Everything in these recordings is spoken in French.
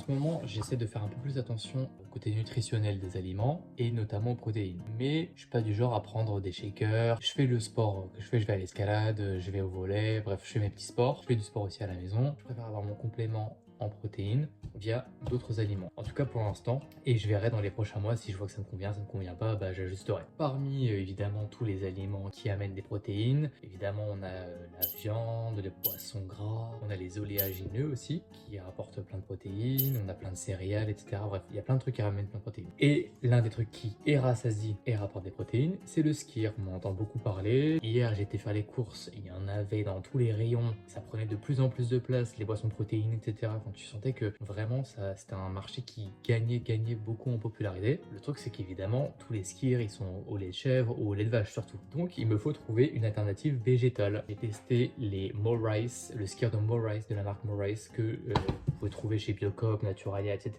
ce moment, j'essaie de faire un peu plus attention au côté nutritionnel des aliments et notamment aux protéines. Mais je suis pas du genre à prendre des shakers. Je fais le sport que je fais, je vais à l'escalade, je vais au volley, bref, je fais mes petits sports. Je fais du sport aussi à la maison. Je préfère avoir mon complément en protéines via d'autres aliments. En tout cas pour l'instant, et je verrai dans les prochains mois si je vois que ça me convient pas, bah j'ajusterai. Parmi évidemment tous les aliments qui amènent des protéines, évidemment on a la viande, les poissons gras, on a les oléagineux aussi qui rapportent plein de protéines, on a plein de céréales, etc. Bref, il y a plein de trucs qui ramènent plein de protéines. Et l'un des trucs qui est rassasie et rapporte des protéines, c'est le skyr. On en entend beaucoup parler. Hier j'étais faire les courses, il y en avait dans tous les rayons, ça prenait de plus en plus de place, les boissons protéines, etc. Quand tu sentais que vraiment c'était un marché qui gagnait beaucoup en popularité. Le truc c'est qu'évidemment tous les skyrs ils sont au lait de chèvre ou au lait de vache surtout. Donc il me faut trouver une alternative végétale. J'ai testé les More-Rice, le skyr de More-Rice de la marque More-Rice que vous pouvez trouver chez Biocoop, Naturalia, etc.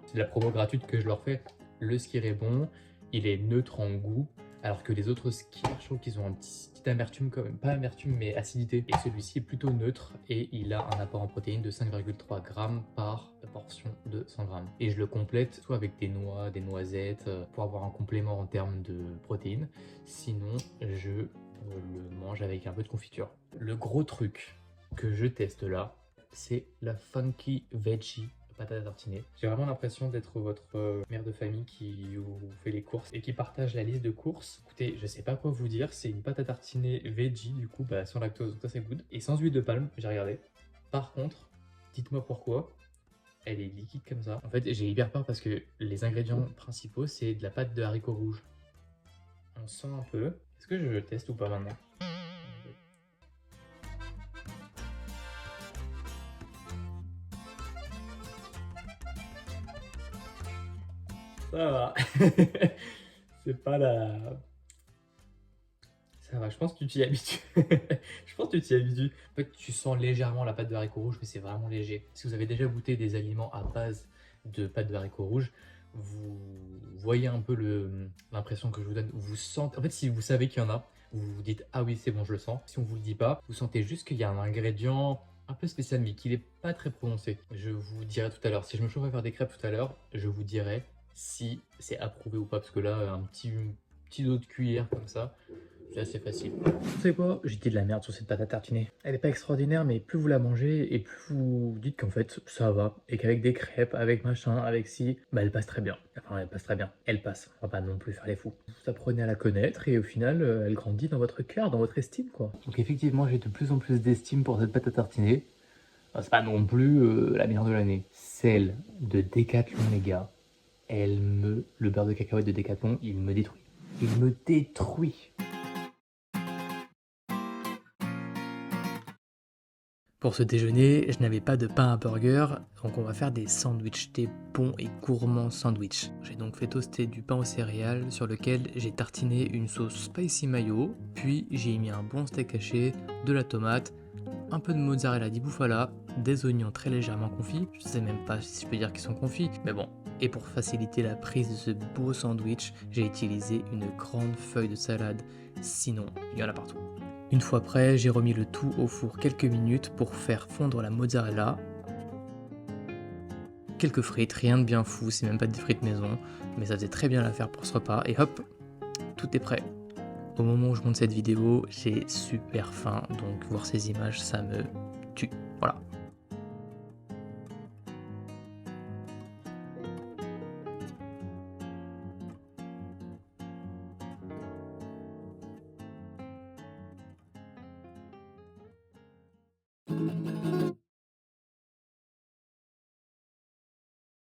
C'est de la promo gratuite que je leur fais. Le skyr est bon, il est neutre en goût, alors que les autres skyrs, je trouve qu'ils ont un petit amertume quand même, pas amertume mais acidité. Et celui-ci est plutôt neutre et il a un apport en protéines de 5,3 grammes par portion de 100 grammes. Et je le complète soit avec des noix, des noisettes, pour avoir un complément en termes de protéines. Sinon, je le mange avec un peu de confiture. Le gros truc que je teste là, c'est la Funky Veggie patate à tartiner. J'ai vraiment l'impression d'être votre mère de famille qui vous fait les courses et qui partage la liste de courses. Écoutez, je sais pas quoi vous dire, c'est une pâte à tartiner veggie du coup, sans lactose, donc ça c'est good. Et sans huile de palme, j'ai regardé. Par contre, dites-moi pourquoi, elle est liquide comme ça. En fait, j'ai hyper peur parce que les ingrédients principaux, c'est de la pâte de haricots rouges. On sent un peu. Est-ce que je teste ou pas maintenant? Ça va. C'est pas la... Ça va, je pense que tu t'y habitues. Je pense que tu t'y habitues. En fait, tu sens légèrement la pâte de haricots rouges, mais c'est vraiment léger. Si vous avez déjà goûté des aliments à base de pâte de haricots rouges, vous voyez un peu l'impression que je vous donne. Vous sentez... En fait, si vous savez qu'il y en a, vous vous dites « Ah oui, c'est bon, je le sens ». Si on vous le dit pas, vous sentez juste qu'il y a un ingrédient un peu spécial, mais qu'il n'est pas très prononcé. Je vous dirai tout à l'heure. Si je me chauffe à faire des crêpes tout à l'heure, je vous dirai si c'est approuvé ou pas. Parce que là, un petit dos de cuillère comme ça, c'est assez facile. Vous savez quoi? J'ai dit de la merde sur cette pâte à tartiner. Elle est pas extraordinaire, mais plus vous la mangez et plus vous dites qu'en fait ça va. Et qu'avec des crêpes, avec machin, avec ci, bah elle passe très bien. Enfin, elle passe très bien. Elle passe. On va pas non plus faire les fous. Vous apprenez à la connaître et au final, elle grandit dans votre cœur, dans votre estime, quoi. Donc effectivement, j'ai de plus en plus d'estime pour cette pâte à tartiner. C'est pas non plus la meilleure de l'année. Celle de Decathlon, les gars. Le beurre de cacahuète de Decathlon, il me détruit. Il me détruit. Pour ce déjeuner, je n'avais pas de pain à burger, donc on va faire des sandwichs, des bons et gourmands sandwichs. J'ai donc fait toaster du pain aux céréales sur lequel j'ai tartiné une sauce spicy mayo, puis j'ai mis un bon steak haché, de la tomate, un peu de mozzarella di bufala, des oignons très légèrement confits, je sais même pas si je peux dire qu'ils sont confits, mais bon. Et pour faciliter la prise de ce beau sandwich, j'ai utilisé une grande feuille de salade, sinon il y en a partout. Une fois prêt, j'ai remis le tout au four quelques minutes pour faire fondre la mozzarella. Quelques frites, rien de bien fou, c'est même pas des frites maison, mais ça faisait très bien l'affaire pour ce repas, et hop, tout est prêt. Au moment où je monte cette vidéo, j'ai super faim, donc voir ces images, ça me tue. Voilà.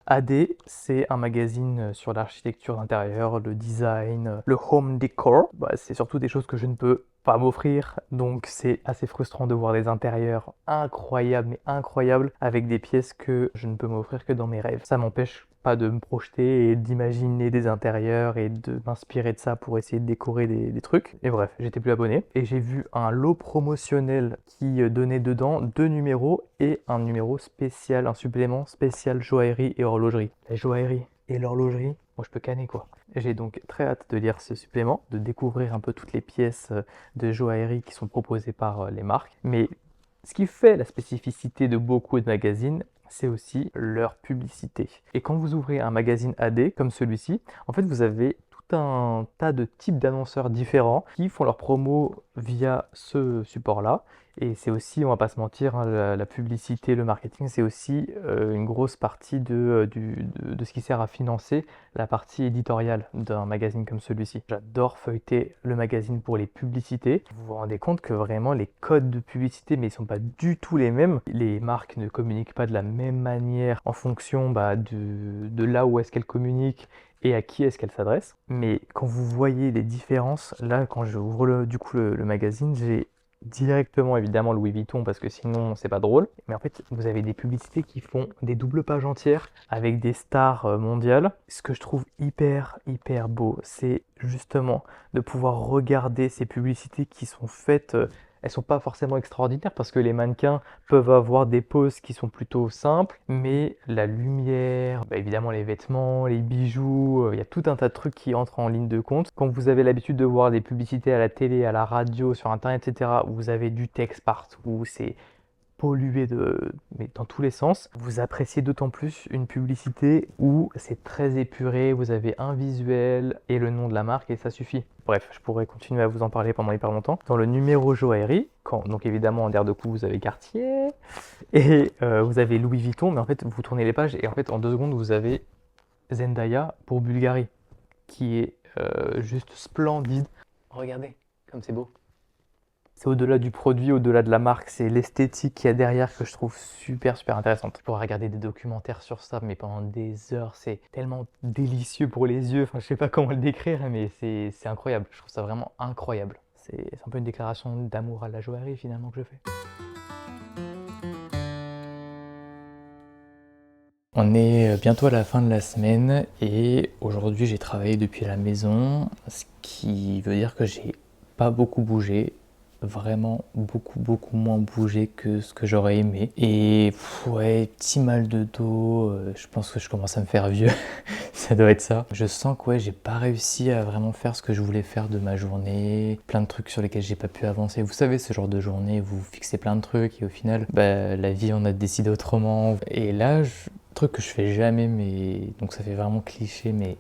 AD, c'est un magazine sur l'architecture d'intérieur, le design, le home decor. C'est surtout des choses que je ne peux pas m'offrir, donc c'est assez frustrant de voir des intérieurs incroyables, mais incroyables, avec des pièces que je ne peux m'offrir que dans mes rêves. Ça m'empêche pas de me projeter et d'imaginer des intérieurs et de m'inspirer de ça pour essayer de décorer des trucs. Et bref, j'étais plus abonné et j'ai vu un lot promotionnel qui donnait dedans 2 numéros et un numéro spécial, un supplément spécial joaillerie et horlogerie. La joaillerie et l'horlogerie, moi je peux canner quoi. J'ai donc très hâte de lire ce supplément, de découvrir un peu toutes les pièces de joaillerie qui sont proposées par les marques. Mais ce qui fait la spécificité de beaucoup de magazines, c'est aussi leur publicité. Et quand vous ouvrez un magazine AD comme celui-ci, en fait, vous avez tout un tas de types d'annonceurs différents qui font leur promo via ce support-là. Et c'est aussi, on va pas se mentir, hein, la publicité, le marketing, c'est aussi une grosse partie de ce qui sert à financer la partie éditoriale d'un magazine comme celui-ci. J'adore feuilleter le magazine pour les publicités. Vous vous rendez compte que vraiment les codes de publicité, mais ils sont pas du tout les mêmes. Les marques ne communiquent pas de la même manière en fonction de là où est-ce qu'elles communiquent et à qui est-ce qu'elles s'adressent. Mais quand vous voyez les différences, là, quand j'ouvre le magazine, j'ai directement évidemment Louis Vuitton parce que sinon c'est pas drôle. Mais en fait, vous avez des publicités qui font des doubles pages entières avec des stars mondiales. Ce que je trouve hyper beau, c'est justement de pouvoir regarder ces publicités qui sont faites. Elles sont pas forcément extraordinaires parce que les mannequins peuvent avoir des poses qui sont plutôt simples, mais la lumière, évidemment les vêtements, les bijoux, il y a tout un tas de trucs qui entrent en ligne de compte. Quand vous avez l'habitude de voir des publicités à la télé, à la radio, sur internet, etc., où vous avez du texte partout, c'est pollué mais dans tous les sens, vous appréciez d'autant plus une publicité où c'est très épuré, vous avez un visuel et le nom de la marque et ça suffit. Bref, je pourrais continuer à vous en parler pendant hyper longtemps. Dans le numéro joaillerie, donc évidemment en derrière de coup vous avez Cartier et vous avez Louis Vuitton, mais en fait vous tournez les pages et en fait en 2 secondes vous avez Zendaya pour Bulgari qui est juste splendide. Regardez comme c'est beau. C'est au-delà du produit, au-delà de la marque, c'est l'esthétique qu'il y a derrière que je trouve super intéressante. Je pourrais regarder des documentaires sur ça, mais pendant des heures, c'est tellement délicieux pour les yeux. Enfin, je sais pas comment le décrire, mais c'est incroyable. Je trouve ça vraiment incroyable. C'est un peu une déclaration d'amour à la joaillerie finalement que je fais. On est bientôt à la fin de la semaine et aujourd'hui j'ai travaillé depuis la maison, ce qui veut dire que j'ai pas beaucoup bougé, vraiment beaucoup moins bougé que ce que j'aurais aimé. Et ouais, petit mal de dos, je pense que je commence à me faire vieux, ça doit être ça. Je sens que ouais, j'ai pas réussi à vraiment faire ce que je voulais faire de ma journée, plein de trucs sur lesquels j'ai pas pu avancer. Vous savez, ce genre de journée, vous fixez plein de trucs et au final, la vie en a décidé autrement. Et là, truc que je fais jamais, mais donc ça fait vraiment cliché, mais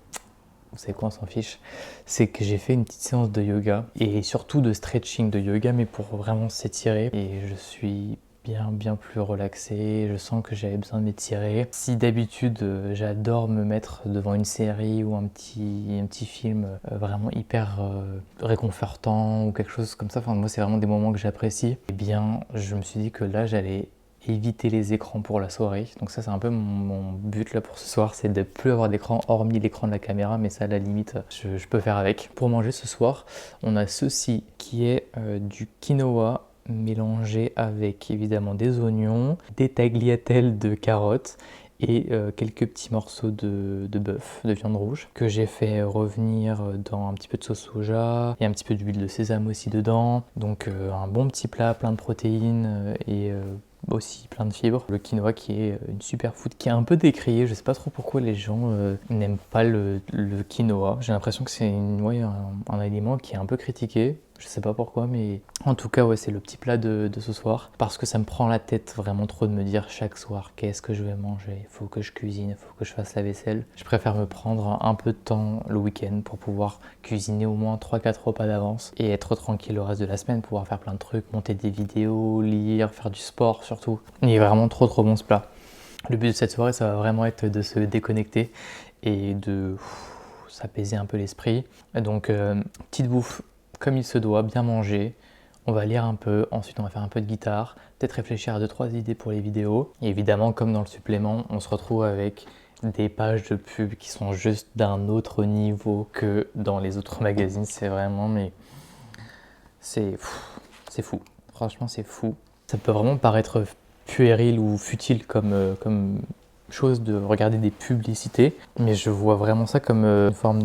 vous savez quoi, on s'en fiche, c'est que j'ai fait une petite séance de yoga et surtout de stretching de yoga, mais pour vraiment s'étirer. Et je suis bien plus relaxé, je sens que j'avais besoin de m'étirer. Si d'habitude j'adore me mettre devant une série ou un petit film vraiment hyper réconfortant ou quelque chose comme ça, enfin moi c'est vraiment des moments que j'apprécie, et bien je me suis dit que là j'allais éviter les écrans pour la soirée. Donc ça c'est un peu mon but là pour ce soir, c'est de ne plus avoir d'écran hormis l'écran de la caméra, mais ça à la limite je peux faire avec. Pour manger ce soir, on a ceci qui est du quinoa mélangé avec évidemment des oignons, des tagliatelles de carottes et quelques petits morceaux de bœuf, de viande rouge, que j'ai fait revenir dans un petit peu de sauce soja et un petit peu d'huile de sésame aussi dedans. Donc un bon petit plat plein de protéines et aussi plein de fibres. Le quinoa qui est une superfood qui est un peu décrié, je sais pas trop pourquoi les gens n'aiment pas le quinoa. J'ai l'impression que c'est un aliment qui est un peu critiqué. Je sais pas pourquoi, mais en tout cas, ouais, c'est le petit plat de ce soir. Parce que ça me prend la tête vraiment trop de me dire chaque soir qu'est-ce que je vais manger. Il faut que je cuisine, il faut que je fasse la vaisselle. Je préfère me prendre un peu de temps le week-end pour pouvoir cuisiner au moins 3-4 repas d'avance et être tranquille le reste de la semaine, pouvoir faire plein de trucs, monter des vidéos, lire, faire du sport surtout. Il est vraiment trop bon ce plat. Le but de cette soirée, ça va vraiment être de se déconnecter et de s'apaiser un peu l'esprit. Donc, petite bouffe comme il se doit, bien manger. On va lire un peu, ensuite on va faire un peu de guitare, peut-être réfléchir à 2-3 idées pour les vidéos. Et évidemment, comme dans le supplément, on se retrouve avec des pages de pub qui sont juste d'un autre niveau que dans les autres magazines. C'est vraiment, mais c'est fou. Franchement, c'est fou. Ça peut vraiment paraître puéril ou futile comme chose de regarder des publicités, mais je vois vraiment ça comme une forme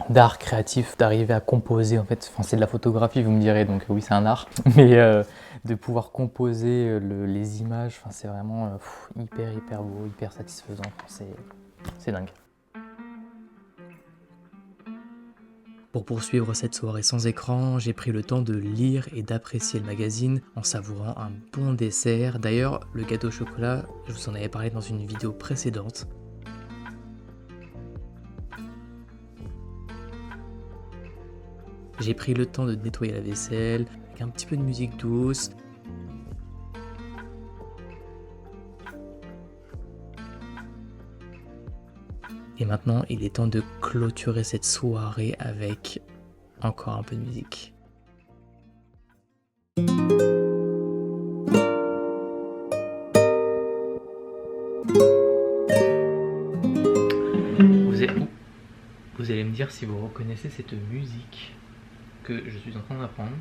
d'art créatif, d'arriver à composer en fait. Enfin, c'est de la photographie, vous me direz, donc oui, c'est un art, mais de pouvoir composer les images, enfin, c'est vraiment hyper beau, hyper satisfaisant. C'est dingue. Pour poursuivre cette soirée sans écran, j'ai pris le temps de lire et d'apprécier le magazine en savourant un bon dessert. D'ailleurs, le gâteau au chocolat, je vous en avais parlé dans une vidéo précédente. J'ai pris le temps de nettoyer la vaisselle avec un petit peu de musique douce. Et maintenant, il est temps de clôturer cette soirée avec encore un peu de musique. Vous allez me dire si vous reconnaissez cette musique que je suis en train d'apprendre.